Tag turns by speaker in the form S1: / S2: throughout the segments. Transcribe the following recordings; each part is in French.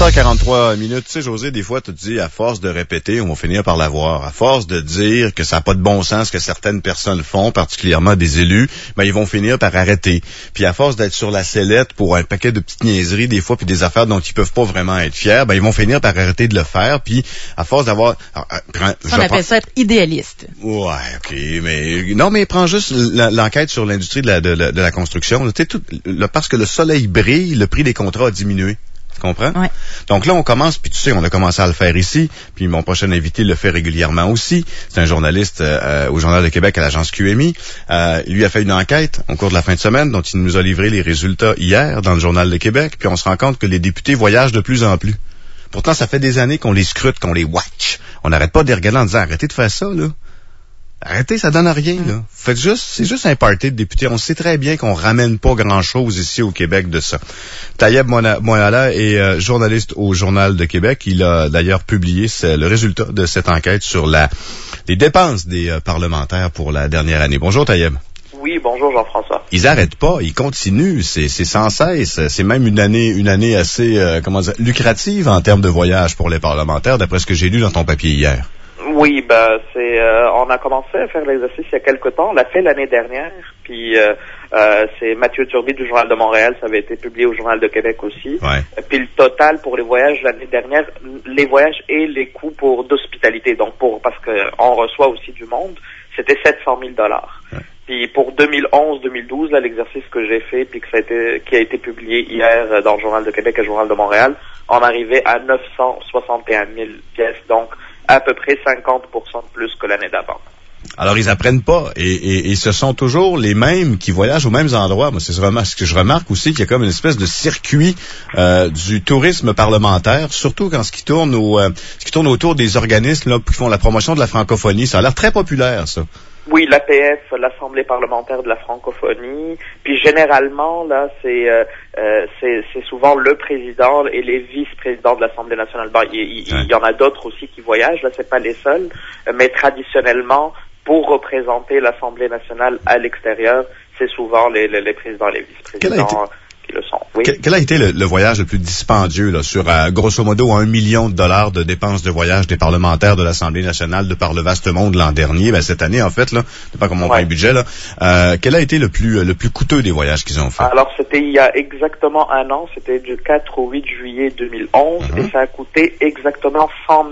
S1: 11h43. Tu sais, José, des fois, tu te dis, à force de répéter, on va finir par l'avoir. À force de dire que ça n'a pas de bon sens que certaines personnes font, particulièrement des élus, ben ils vont finir par arrêter. Puis à force d'être sur la sellette pour un paquet de petites niaiseries, des fois, puis des affaires dont ils peuvent pas vraiment être fiers, ben ils vont finir par arrêter de le faire. Puis à force d'avoir...
S2: on appelle ça être idéaliste.
S1: Ouais, OK, mais prends juste l'enquête sur l'industrie de la construction. Tu sais, parce que le soleil brille, le prix des contrats a diminué. Tu comprends?
S2: Ouais.
S1: Donc là, on commence, puis tu sais, on a commencé à le faire ici, puis mon prochain invité le fait régulièrement aussi. C'est un journaliste au Journal de Québec à l'agence QMI. Lui a fait une enquête au cours de la fin de semaine, dont il nous a livré les résultats hier dans le Journal de Québec, puis on se rend compte que les députés voyagent de plus en plus. Pourtant, ça fait des années qu'on les scrute, qu'on les watch. On n'arrête pas de les regarder en disant, arrêtez de faire ça, là. Arrêtez, ça donne rien, là. C'est juste un party de députés. On sait très bien qu'on ramène pas grand-chose ici au Québec de ça. Tayeb Moyala est journaliste au Journal de Québec. Il a d'ailleurs publié le résultat de cette enquête sur les dépenses des parlementaires pour la dernière année. Bonjour, Tayeb.
S3: Oui, bonjour Jean-François.
S1: Ils arrêtent pas, ils continuent, c'est sans cesse. C'est même une année assez lucrative en termes de voyage pour les parlementaires, d'après ce que j'ai lu dans ton papier hier.
S3: Oui, on a commencé à faire l'exercice il y a quelque temps. On l'a fait l'année dernière. Puis c'est Mathieu Turby du Journal de Montréal. Ça avait été publié au Journal de Québec aussi.
S1: Ouais.
S3: Puis le total pour les voyages l'année dernière, les voyages et les coûts d'hospitalité. Donc parce que on reçoit aussi du monde, c'était 700 000 $. Ouais. Puis pour 2011-2012, là, l'exercice que j'ai fait, puis qui a été publié hier dans le Journal de Québec et le Journal de Montréal, on arrivait à 961 000 pièces. Donc à peu près 50% de plus que l'année d'avant.
S1: Alors, ils apprennent pas. Et ce sont toujours les mêmes qui voyagent aux mêmes endroits. Moi, c'est vraiment ce que je remarque aussi, qu'il y a comme une espèce de circuit du tourisme parlementaire, surtout quand ce qui tourne autour des organismes là, qui font la promotion de la francophonie. Ça a l'air très populaire, ça.
S3: Oui, l'APF, l'Assemblée parlementaire de la francophonie. Puis généralement, là, c'est souvent le président et les vice-présidents de l'Assemblée nationale. Bon, il y en a d'autres aussi qui voyagent. Là, c'est pas les seuls. Mais traditionnellement, pour représenter l'Assemblée nationale à l'extérieur, c'est souvent les présidents et les vice-présidents qui le sont. Oui.
S1: Quel a été le voyage le plus dispendieux là, sur grosso modo $1 million de dépenses de voyage des parlementaires de l'Assemblée nationale de par le vaste monde l'an dernier? Ben, cette année, en fait, là, c'est pas comme on prend le budget, là. Quel a été le plus coûteux des voyages qu'ils ont fait? Alors,
S3: c'était il y a exactement un an, c'était du 4 au 8 juillet 2011, et ça a coûté exactement 100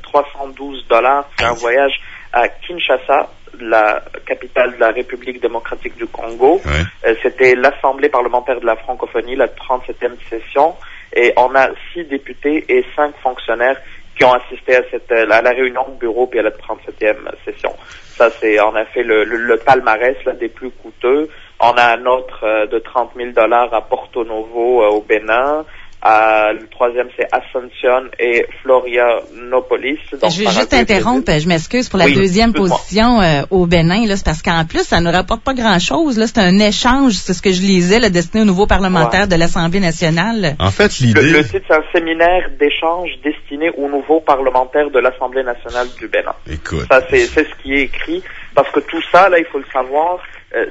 S3: 312 $. C'est un voyage à Kinshasa, la capitale de la République démocratique du Congo. Ouais. C'était l'Assemblée parlementaire de la francophonie, la 37e session, et on a 6 députés et 5 fonctionnaires qui ont assisté à la réunion de bureau puis à la 37e session. Ça, on a fait le palmarès là, des plus coûteux. On a un autre de 30 000 $ à Porto Novo au Bénin. Le troisième, c'est Asunción et Florianopolis. Donc,
S2: je vais juste interrompre, je m'excuse pour la deuxième position au Bénin, là, c'est parce qu'en plus, ça ne rapporte pas grand-chose. Là, c'est un échange, c'est ce que je lisais, là, destiné aux nouveaux parlementaires de l'Assemblée nationale.
S1: En fait, l'idée...
S3: Le titre, c'est un séminaire d'échange destiné aux nouveaux parlementaires de l'Assemblée nationale du Bénin.
S1: Écoute.
S3: Ça, c'est ce qui est écrit, parce que tout ça, là, il faut le savoir,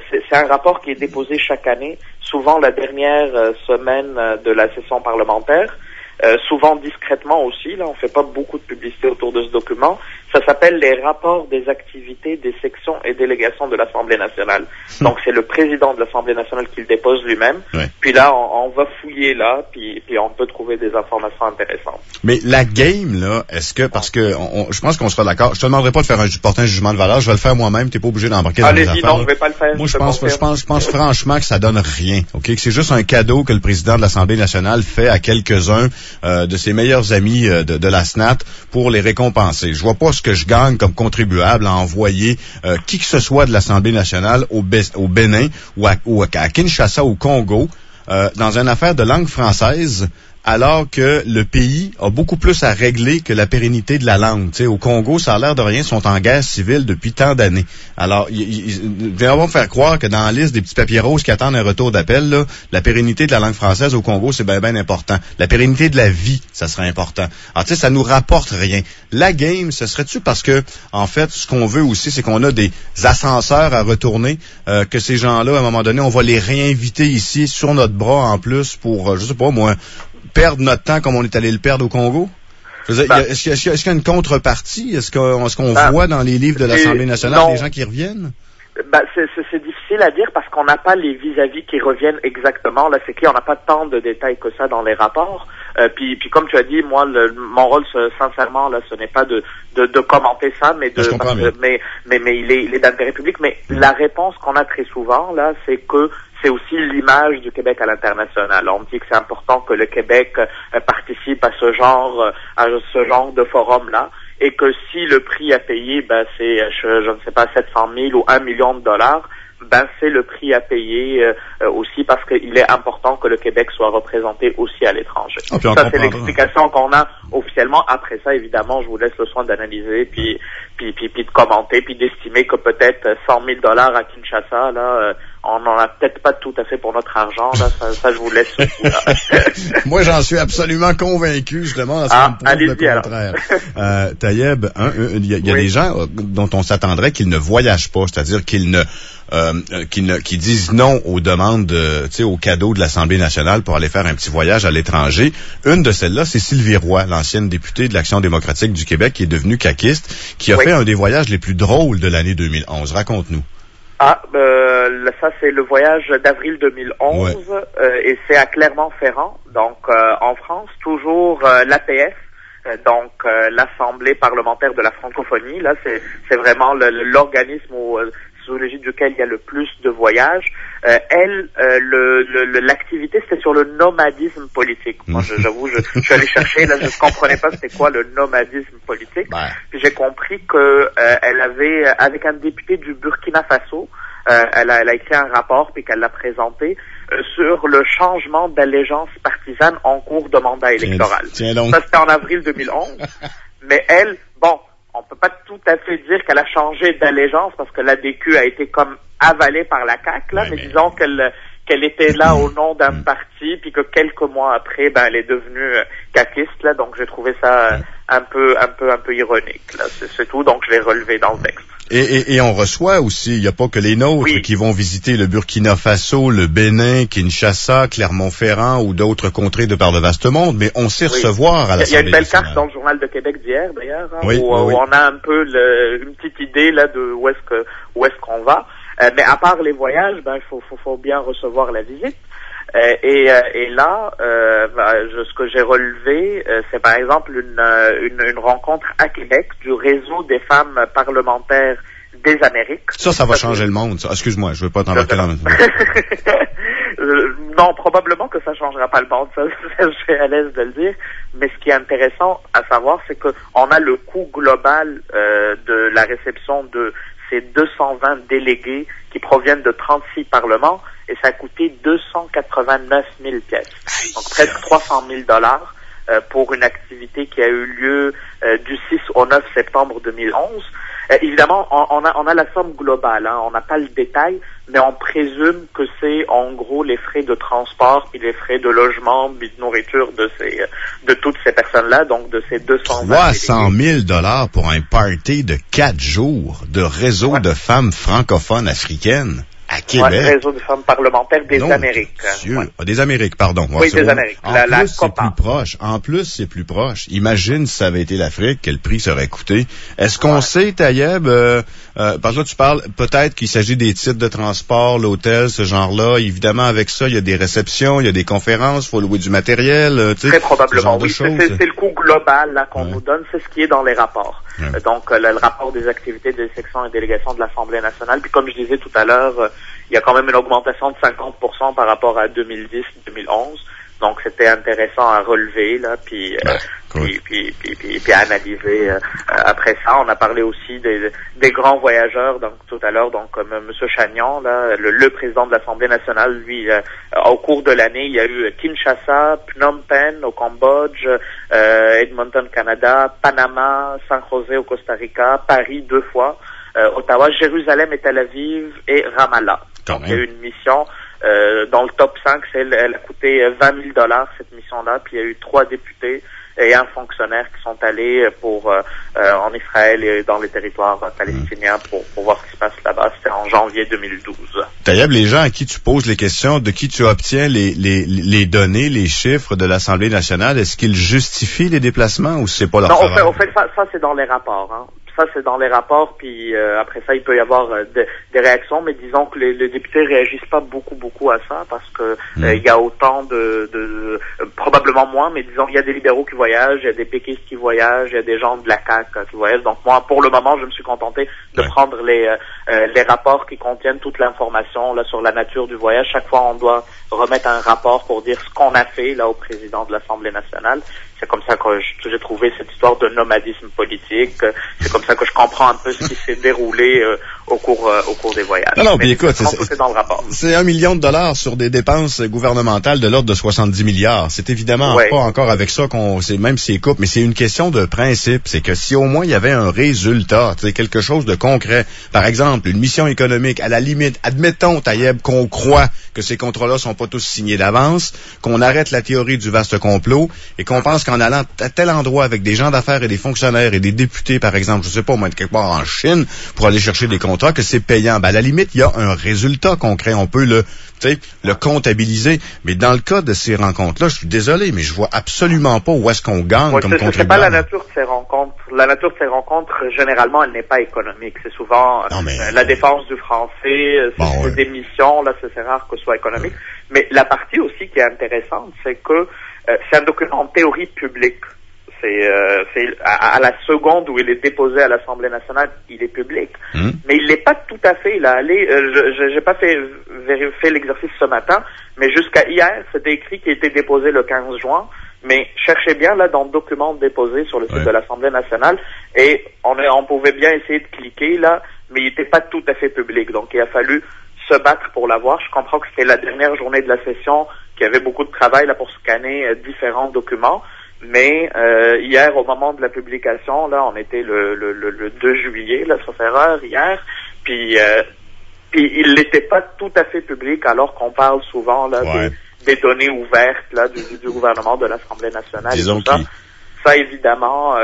S3: c'est un rapport qui est déposé chaque année, souvent la dernière semaine de la session parlementaire, souvent discrètement aussi, là on fait pas beaucoup de publicité autour de ce document. Ça s'appelle les rapports des activités des sections et délégations de l'Assemblée nationale. Donc c'est le président de l'Assemblée nationale qui le dépose lui-même. Ouais. Puis là on va fouiller là, puis on peut trouver des informations intéressantes.
S1: Mais la game là, est-ce que parce que je pense qu'on sera d'accord. Je te demanderai pas de faire porter un jugement de valeur, je vais le faire moi-même. T'es pas obligé d'embarquer dans les affaires.
S3: Allez-y, non, je vais pas le faire.
S1: Moi je pense franchement que ça donne rien. Ok, que c'est juste un cadeau que le président de l'Assemblée nationale fait à quelques-uns de ses meilleurs amis de la SNAT pour les récompenser. Je vois pas ce que je gagne comme contribuable à envoyer qui que ce soit de l'Assemblée nationale au Bénin ou à Kinshasa, au Congo, dans une affaire de langue française, alors que le pays a beaucoup plus à régler que la pérennité de la langue. T'sais, au Congo, ça a l'air de rien, ils sont en guerre civile depuis tant d'années. Alors, ils vont faire croire que dans la liste des petits papiers roses qui attendent un retour d'appel, là, la pérennité de la langue française au Congo, c'est bien important. La pérennité de la vie, ça serait important. Alors, tu sais, ça nous rapporte rien. La game, ce serait-tu parce que, en fait, ce qu'on veut aussi, c'est qu'on a des ascenseurs à retourner, que ces gens-là, à un moment donné, on va les réinviter ici sur notre bras en plus pour, je sais pas moi, perdre notre temps comme on est allé le perdre au Congo? Est-ce qu'il y a une contrepartie? Est-ce qu'on voit dans les livres de l'Assemblée nationale des gens qui reviennent?
S3: C'est difficile à dire parce qu'on n'a pas les vis-à-vis qui reviennent exactement. Là, c'est clair, on n'a pas tant de détails que ça dans les rapports. Puis comme tu as dit, moi, mon rôle, sincèrement, là, ce n'est pas de commenter ça, mais il est d'intérêt public. Mais la réponse qu'on a très souvent, là, c'est que c'est aussi l'image du Québec à l'international. On me dit que c'est important que le Québec participe à ce genre de forum-là. Et que si le prix à payer, c'est, je ne sais pas, 700 000 ou 1 million de dollars, c'est le prix à payer aussi parce qu'il est important que le Québec soit représenté aussi à l'étranger. Ça, c'est l'explication qu'on a officiellement. Après ça, évidemment, je vous laisse le soin d'analyser, puis de commenter, puis d'estimer que peut-être 100 000 dollars à Kinshasa, là, on n'en a peut-être pas tout à fait pour notre argent, là, ça je vous laisse.
S1: Moi, j'en suis absolument convaincu, justement, à ce prouve le contraire. Taïeb, il y a des gens dont on s'attendrait qu'ils ne voyagent pas, c'est-à-dire qu'ils disent non aux demandes, aux cadeaux de l'Assemblée nationale pour aller faire un petit voyage à l'étranger. Une de celles-là, c'est Sylvie Roy, l'ancienne députée de l'Action démocratique du Québec, qui est devenue caquiste, qui a fait un des voyages les plus drôles de l'année 2011. Raconte-nous.
S3: Ça c'est le voyage d'avril 2011 et c'est à Clermont-Ferrand, donc en France, toujours l'APF, donc l'Assemblée parlementaire de la francophonie. Là, c'est vraiment l'organisme sous l'égide duquel il y a le plus de voyages. L'activité, c'était sur le nomadisme politique. Moi, j'avoue, je suis allé chercher, là, je ne comprenais pas c'était quoi le nomadisme politique. Puis j'ai compris que elle avait, avec un député du Burkina Faso, elle a écrit un rapport puis qu'elle l'a présenté sur le changement d'allégeance partisane en cours de mandat électoral. Ça, c'était en avril 2011. Mais elle, on peut pas tout à fait dire qu'elle a changé d'allégeance parce que l'ADQ a été comme avalée par la CAQ, là, mais disons qu'elle était là au nom d'un parti, puis que quelques mois après, elle est devenue caquiste, là, donc j'ai trouvé ça un peu ironique, là, c'est tout, donc je l'ai relevé dans le texte.
S1: Et on reçoit aussi, il n'y a pas que les nôtres qui vont visiter le Burkina Faso, le Bénin, Kinshasa, Clermont-Ferrand ou d'autres contrées de par le vaste monde, mais on sait recevoir à l'Assemblée nationale. Il y a
S3: une belle carte dans le Journal de Québec d'hier, d'ailleurs, où on a un peu une petite idée là de où est-ce qu'on va. Mais à part les voyages, il faut bien recevoir la visite. Et là, ce que j'ai relevé, c'est par exemple une rencontre à Québec du réseau des femmes parlementaires des Amériques.
S1: Ça va changer le monde, ça. Excuse-moi, je veux pas t'embarquer dans le...
S3: Non, probablement que ça changera pas le monde, ça, je suis à l'aise de le dire. Mais ce qui est intéressant à savoir, c'est que on a le coût global de la réception de ces 220 délégués qui proviennent de 36 parlements, et ça a coûté 289 000 pièces. Donc presque 300 000 dollars pour une activité qui a eu lieu du 6 au 9 septembre 2011. Évidemment, on a la somme globale, on n'a pas le détail, mais on présume que c'est en gros les frais de transport puis les frais de logement puis de nourriture de toutes ces personnes-là, donc de ces
S1: 300 000 dollars pour un party de 4 jours de réseau de femmes francophones africaines. À Québec.
S3: Le réseau de femmes parlementaires des Amériques.
S1: Des Amériques, pardon.
S3: Oui, des Amériques.
S1: En plus, c'est plus proche. Imagine si ça avait été l'Afrique, quel prix ça aurait coûté. Est-ce qu'on sait, Taïeb, parce que là, tu parles peut-être qu'il s'agit des titres de transport, l'hôtel, ce genre-là. Évidemment, avec ça, il y a des réceptions, il y a des conférences, il faut louer du matériel.
S3: Très probablement, oui. C'est le coût global là qu'on nous donne, c'est ce qui est dans les rapports. Donc, le rapport des activités des sections et délégations de l'Assemblée nationale. Puis, comme je disais tout à l'heure, il y a quand même une augmentation de 50% par rapport à 2010-2011. Donc, c'était intéressant à relever, là, puis à analyser. Après ça, on a parlé aussi des grands voyageurs, donc, tout à l'heure, donc, comme M. Chagnon, là, le président de l'Assemblée nationale, lui, au cours de l'année, il y a eu Kinshasa, Phnom Penh au Cambodge, Edmonton, Canada, Panama, San José au Costa Rica, Paris 2 fois, Ottawa, Jérusalem et Tel Aviv et Ramallah. Donc, il y a eu une mission dans le top 5, elle a coûté 20 000 dollars cette mission-là, puis il y a eu 3 députés et un fonctionnaire qui sont allés en Israël et dans les territoires palestiniens pour voir ce qui se passe là-bas. C'était en janvier 2012.
S1: Taïeb, les gens à qui tu poses les questions, de qui tu obtiens les données, les chiffres de l'Assemblée nationale, est-ce qu'ils justifient les déplacements ou c'est pas leur travail?
S3: Non, au fait, ça c'est dans les rapports, hein. Ça, c'est dans les rapports, puis après ça, il peut y avoir des réactions, mais disons que les députés réagissent pas beaucoup à ça, parce que il y a autant probablement moins, mais disons, il y a des libéraux qui voyagent, il y a des péquistes qui voyagent, il y a des gens de la CAQ qui voyagent. Donc moi, pour le moment, je me suis contenté de prendre les rapports qui contiennent toute l'information là sur la nature du voyage. Chaque fois, on doit remettre un rapport pour dire ce qu'on a fait là au président de l'Assemblée nationale. C'est comme ça que j'ai trouvé cette histoire de nomadisme politique. C'est comme ça que je comprends un peu ce qui s'est déroulé au cours des voyages.
S1: Non, puis écoute,
S3: c'est dans le rapport.
S1: C'est $1 million sur des dépenses gouvernementales de l'ordre de 70 milliards. C'est évidemment pas encore avec ça même si c'est coupe, mais c'est une question de principe. C'est que si au moins il y avait un résultat, quelque chose de concret, par exemple, une mission économique, à la limite, admettons, Taïeb, qu'on croit que ces contrats-là sont pas tous signés d'avance, qu'on arrête la théorie du vaste complot et qu'on pense qu'en allant à tel endroit avec des gens d'affaires et des fonctionnaires et des députés, par exemple, je sais pas, moi, quelque part en Chine, pour aller chercher des contrats, que c'est payant. Ben, à la limite, il y a un résultat concret. On peut le comptabiliser. Mais dans le cas de ces rencontres-là, je suis désolé, mais je vois absolument pas où est-ce qu'on gagne comme contribuable.
S3: C'est pas la nature de ces rencontres. La nature de ces rencontres, généralement, elle n'est pas économique. C'est souvent la défense du français, des missions, là, c'est rare que ce soit économique. Mais la partie aussi qui est intéressante, c'est que c'est un document en théorie publique. C'est à la seconde où il est déposé à l'Assemblée nationale, il est public, mais il l'est pas tout à fait. Il a allé, j'ai pas fait l'exercice ce matin, mais jusqu'à hier, c'était écrit qu'il était déposé le 15 juin. Mais cherchez bien là dans le document déposé sur le site de l'Assemblée nationale, et on pouvait bien essayer de cliquer là, mais il n'était pas tout à fait public. Donc il a fallu se battre pour l'avoir. Je comprends que c'était la dernière journée de la session, qu'il y avait beaucoup de travail là pour scanner différents documents. Mais hier, au moment de la publication, là, on était le 2 juillet, là, sauf erreur, hier, puis il n'était pas tout à fait public, alors qu'on parle souvent là des données ouvertes là du gouvernement, de l'Assemblée nationale.
S1: Disons
S3: et tout ça. Ça, évidemment,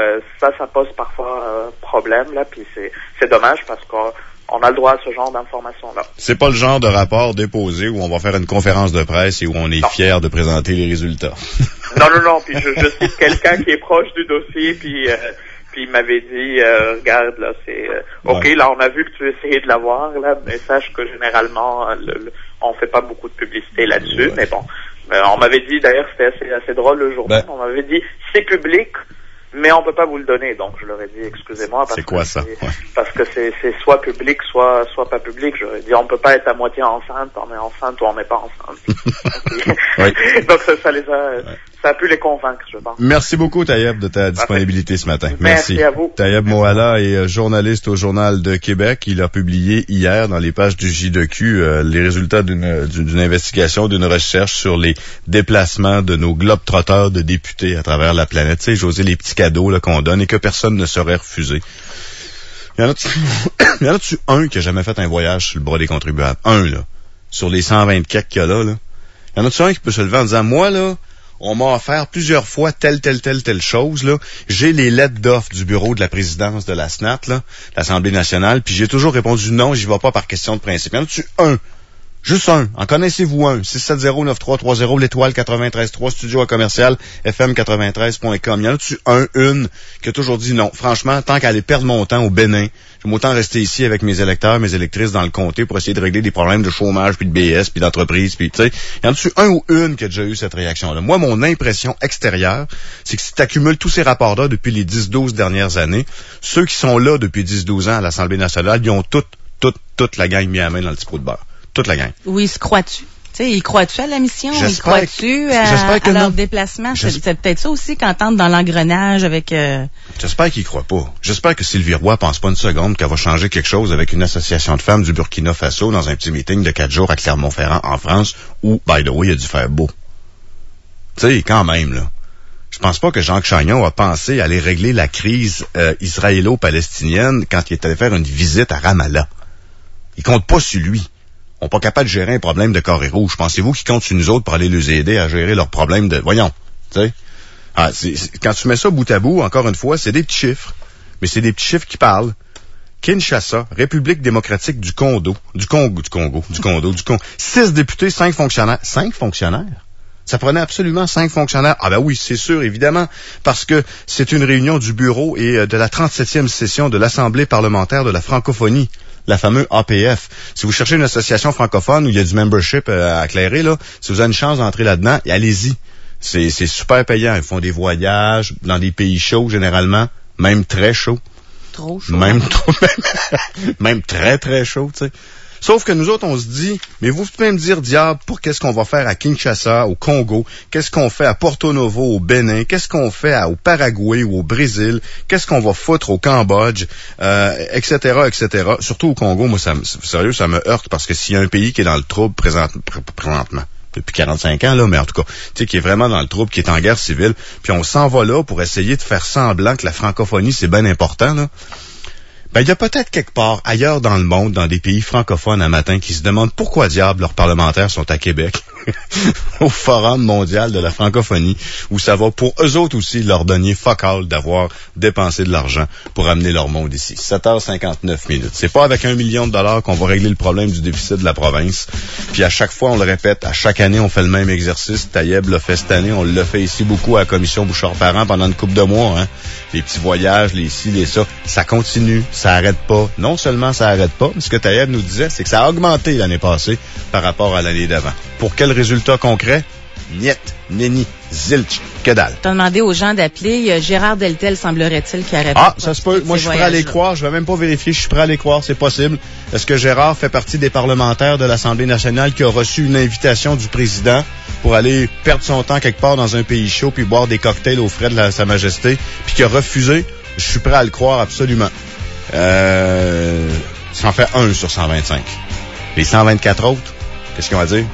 S3: ça pose parfois problème là, puis c'est dommage parce qu'on a le droit à ce genre d'informations-là.
S1: C'est pas le genre de rapport déposé où on va faire une conférence de presse et où on est fier de présenter les résultats.
S3: Non, puis je cite quelqu'un qui est proche du dossier, puis il m'avait dit, regarde, là, OK, là, on a vu que tu essayais de l'avoir, là, mais sache que généralement, on fait pas beaucoup de publicité là-dessus, mais bon. On m'avait dit, d'ailleurs, c'était assez drôle le jour même, on m'avait dit, c'est public, mais on peut pas vous le donner. Donc je leur ai dit, excusez-moi, parce
S1: c'est quoi ça?
S3: Parce que c'est soit public, soit pas public. J'aurais dit, on peut pas être à moitié enceinte, on est enceinte ou on n'est pas enceinte. Donc ça a pu les convaincre, je pense.
S1: Merci beaucoup, Taïeb, de ta disponibilité ce matin.
S3: Merci à vous.
S1: Taïeb Moala est journaliste au Journal de Québec. Il a publié hier dans les pages du J2Q les résultats d'une investigation, d'une recherche sur les déplacements de nos globetrotters de députés à travers la planète. Tu sais, José, les petits cadeaux là, qu'on donne et que personne ne saurait refuser. Il y en a-tu un qui a jamais fait un voyage sur le bras des contribuables? Un, là. Sur les 124 qu'il y a là. Il y en a-tu un qui peut se lever en disant, moi, là, on m'a offert plusieurs fois telle chose, là. J'ai les lettres d'offre du bureau de la présidence de la SNAT, là, l'Assemblée nationale, puis j'ai toujours répondu non, j'y vais pas par question de principe. Il y en a-tu un? Juste un. En connaissez-vous un? 670-9330, l'étoile 93.3, studio à commercial, fm93.com. Il y en a-tu une qui a toujours dit non? Franchement, tant qu'à aller perdre mon temps au Bénin, je vais autant rester ici avec mes électeurs, mes électrices dans le comté pour essayer de régler des problèmes de chômage, puis de BS, puis d'entreprise, puis tu sais. Il y en a-tu un ou une qui a déjà eu cette réaction-là? Moi, mon impression extérieure, c'est que si tu accumules tous ces rapports-là depuis les 10-12 dernières années, ceux qui sont là depuis 10-12 ans à l'Assemblée nationale, ils ont toute la gang mis à la main dans le petit pot de beurre. Toute la gang.
S2: Oui, se crois-tu? Tu sais, y crois-tu à la mission? Y crois-tu
S1: à
S2: leur déplacement? C'est peut-être ça aussi qu'on tente dans l'engrenage avec...
S1: J'espère qu'ils y croient pas. J'espère que Sylvie Roy pense pas une seconde qu'elle va changer quelque chose avec une association de femmes du Burkina Faso dans un petit meeting de 4 jours à Clermont-Ferrand, en France, où, by the way, il a dû faire beau. Tu sais, quand même, là. Je pense pas que Jacques Chagnon a pensé aller régler la crise israélo-palestinienne quand il est allé faire une visite à Ramallah. Il compte pas sur lui. On n'est pas capable de gérer un problème de carré rouge. Pensez-vous qu'ils comptent sur nous autres pour aller les aider à gérer leurs problèmes de... Voyons, tu sais. Quand tu mets ça bout à bout, encore une fois, c'est des petits chiffres. Mais c'est des petits chiffres qui parlent. Kinshasa, République démocratique du Congo. 6 députés, 5 fonctionnaires. 5 fonctionnaires? Ça prenait absolument 5 fonctionnaires. Ah ben oui, c'est sûr, évidemment, parce que c'est une réunion du bureau et de la 37e session de l'Assemblée parlementaire de la francophonie, la fameuse APF. Si vous cherchez une association francophone où il y a du membership à éclairer, là, si vous avez une chance d'entrer là-dedans, allez-y. C'est super payant. Ils font des voyages dans des pays chauds, généralement, même très chauds.
S2: Trop chaud.
S1: Même très, très chaud, tu sais. Sauf que nous autres, on se dit, mais vous pouvez me dire, diable, pour qu'est-ce qu'on va faire à Kinshasa, au Congo, qu'est-ce qu'on fait à Porto Novo, au Bénin, qu'est-ce qu'on fait au Paraguay ou au Brésil, qu'est-ce qu'on va foutre au Cambodge, etc., etc. Surtout au Congo, moi, sérieux, ça me heurte, parce que s'il y a un pays qui est dans le trouble présentement, depuis 45 ans, là, mais en tout cas, tu sais, qui est vraiment dans le trouble, qui est en guerre civile, puis on s'en va là pour essayer de faire semblant que la francophonie, c'est bien important, là. Ben, il y a peut-être quelque part ailleurs dans le monde, dans des pays francophones à matin, qui se demandent pourquoi diable leurs parlementaires sont à Québec, au Forum mondial de la francophonie, où ça va pour eux autres aussi leur donner fuck all d'avoir dépensé de l'argent pour amener leur monde ici. 7h59 minutes. C'est pas avec $1 million qu'on va régler le problème du déficit de la province. Puis à chaque fois, on le répète, à chaque année, on fait le même exercice. Taïeb l'a fait cette année, on l'a fait ici beaucoup à la commission Bouchard-Parent pendant une couple de mois, hein. Les petits voyages, les ci, les ça. Ça continue, ça arrête pas. Non seulement ça arrête pas, mais ce que Taïeb nous disait, c'est que ça a augmenté l'année passée par rapport à l'année d'avant. Pour quel résultat concret? Niet, nenni, zilch, que dalle.
S2: T'as demandé aux gens d'appeler. Gérard Deltel, semblerait-il, qui aurait
S1: ça se peut. Moi, je suis prêt à les croire. Je vais même pas vérifier. Je suis prêt à les croire. C'est possible. Est-ce que Gérard fait partie des parlementaires de l'Assemblée nationale qui a reçu une invitation du président pour aller perdre son temps quelque part dans un pays chaud puis boire des cocktails aux frais de Sa Majesté, puis qui a refusé? Je suis prêt à le croire absolument. Ça en fait 1 sur 125. Les 124 autres, qu'est-ce qu'on va dire?